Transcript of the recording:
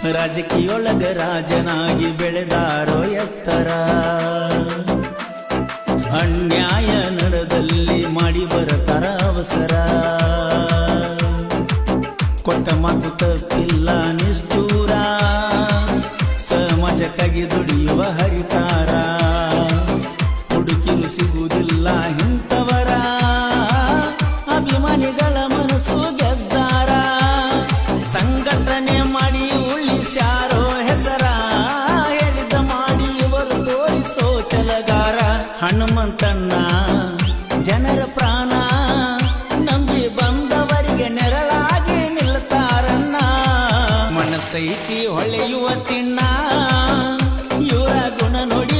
ರಾಜಕೀಯೊಳಗ ರಾಜನಾಗಿ ಬೆಳೆದಾರೋ ಎತ್ತರ ಅನ್ಯಾಯ ನಡೆದಲ್ಲಿ ಮಾಡಿ ಬರತಾರ ಅವಸರ ಕೊಟ್ಟ ಮಾತು ತಪ್ಪಿಲ್ಲ ನಿಷ್ಠೂರ ಸಮಾಜಕ್ಕಾಗಿ ದುಡಿಯುವ ಹರಿತಾರ ಹುಡುಕಿರು ಸಿಗುವುದಿಲ್ಲ ಇಂಥವರ ಅಭಿಮಾನಿಗಳ ಮನಸ್ಸು ಗೆದ್ದಾರ ಸಂಘಟನೆ ಮಾಡಿ ಉಳಿಸ್ಯಾರೋ ಹೆಸರ ಹೇಳಿದ ಮಾಡಿ ಇವರು ತೋರಿಸೋ ಛಲಗಾರ ಹನುಮಂತಣ್ಣ ಜನರ ಪ್ರಾಣ ನಂಬಿ ಬಂದವರಿಗೆ ನೆರಳಾಗಿ ನಿಲ್ತಾರನ್ನ ಮನಸ್ಸೈತಿ ಹೊಳೆಯುವ ಚಿನ್ನ ಇವರ ಗುಣ ನೋಡಿ